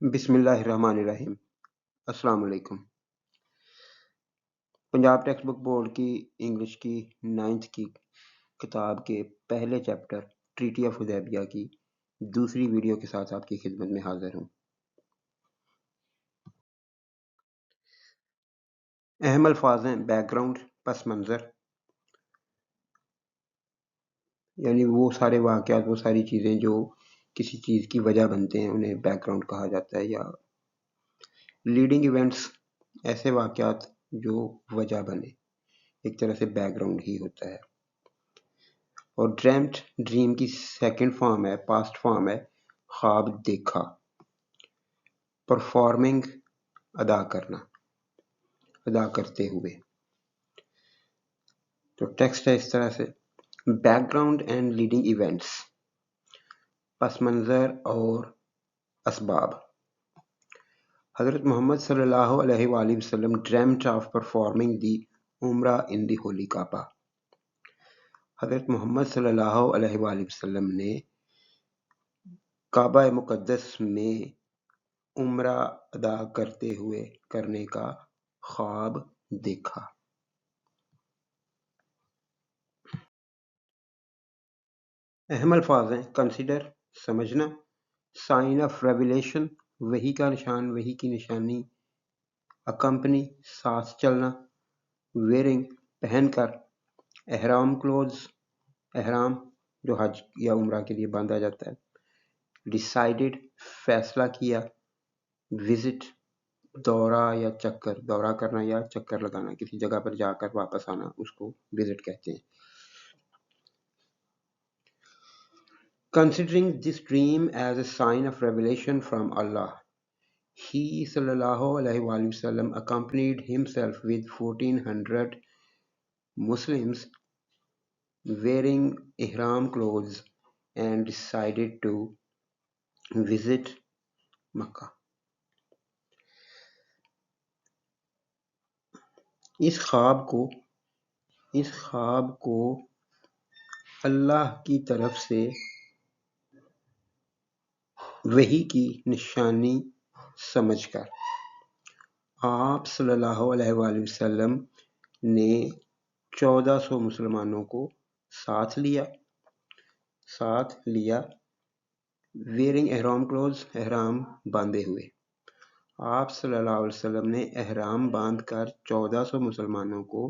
بسم اللہ الرحمن الرحیم۔ السلام علیکم۔ پنجاب ٹیکسٹ بک بورڈ کی انگلش کی 9th کی کتاب کے پہلے چیپٹر ٹریٹی آف حدیبیہ کی دوسری ویڈیو کے ساتھ آپ کی خدمت میں حاضر ہوں۔ اہم الفاظ ہیں بیک گراؤنڈ، پس منظر، یعنی وہ سارے واقعات، وہ ساری چیزیں جو کسی چیز کی وجہ بنتے ہیں انہیں بیک گراؤنڈ کہا جاتا ہے، یا لیڈنگ ایونٹس، ایسے واقعات جو وجہ بنے، ایک طرح سے بیک گراؤنڈ ہی ہوتا ہے۔ اور ڈریمٹ، ڈریم کی سیکنڈ فارم ہے، پاسٹ فارم ہے خواب دیکھا۔ پرفارمنگ، ادا کرنا، ادا کرتے ہوئے۔ تو ٹیکسٹ ہے اس طرح سے، back ground and leading events, پس منظر اور اسباب۔ حضرت محمد صلی اللہ علیہ وآلہ وسلم dreamt of performing the عمرہ in the holy Kaaba۔ حضرت محمد صلی اللہ علیہ وآلہ وسلم نے کعبہ مقدس میں عمرہ ادا کرتے ہوئے کرنے کا خواب دیکھا۔ اہم الفاظ ہیں کنسیڈر، سمجھنا، سائن آف ریویلیشن، وحی کا نشان، وحی کی نشانی، اکمپنی، ساتھ چلنا، ویئرنگ، پہن کر، احرام کلوز، احرام جو حج یا عمرہ کے لیے باندھا جاتا ہے، ڈیسائیڈڈ، فیصلہ کیا، وزٹ، دورہ یا چکر، دورہ کرنا یا چکر لگانا، کسی جگہ پر جا کر واپس آنا، اس کو وزٹ کہتے ہیں۔ Considering this dream as a sign of revelation from Allah, he sallallahu alaihi wasallam accompanied himself with 1400 Muslims wearing ihram clothes and decided to visit Makkah. اس خواب کو اللہ کی طرف سے وحی کی نشانی سمجھ کر آپ صلی اللہ علیہ وآلہ وسلم نے 1400 مسلمانوں کو ساتھ لیا، ویئرنگ احرام کلوز، احرام باندھے ہوئے۔ آپ صلی اللہ علیہ وسلم نے احرام باندھ کر 1400 مسلمانوں کو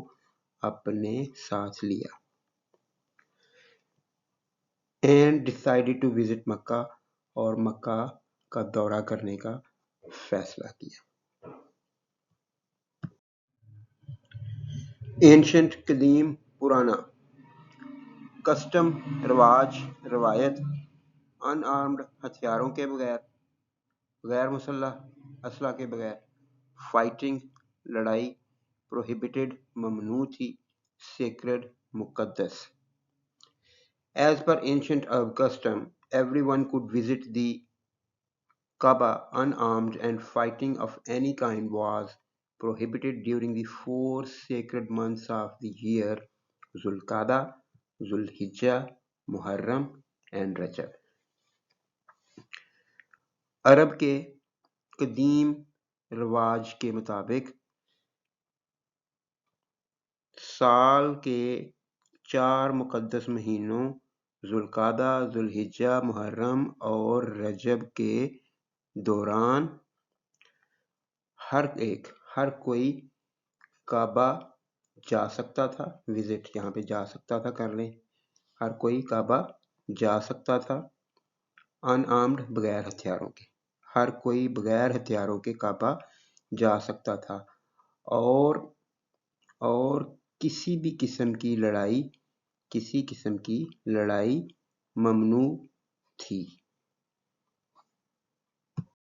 اپنے ساتھ لیا۔ اینڈ ڈیسائیڈڈ ٹو وزٹ مکہ، اور مکہ کا دورہ کرنے کا فیصلہ کیا۔ اینشنٹ، قدیم، پرانا، کسٹم، رواج، روایت، ان آرمڈ، ہتھیاروں کے بغیر، غیر مسلح، اسلحہ کے بغیر، فائٹنگ، لڑائی، پروہیبٹڈ، ممنوع تھی، سیکرڈ، مقدس۔ As per ancient Arab custom, everyone could visit the Kaaba unarmed, and fighting of any kind was prohibited during the 4 sacred months of the year: Zulqa'dah, Zulhijjah, Muharram and Rajab۔ عرب کے قدیم رواج کے مطابق سال کے 4 مقدس مہینوں ذوالقعدہ، ذوالحجہ، محرم اور رجب کے دوران ہر کوئی کعبہ جا سکتا تھا، وزٹ یہاں پہ جا سکتا تھا، کر لیں، ہر کوئی کعبہ جا سکتا تھا، ان آرمڈ، بغیر ہتھیاروں کے، ہر کوئی بغیر ہتھیاروں کے کعبہ جا سکتا تھا، اور کسی قسم کی لڑائی ممنوع تھی۔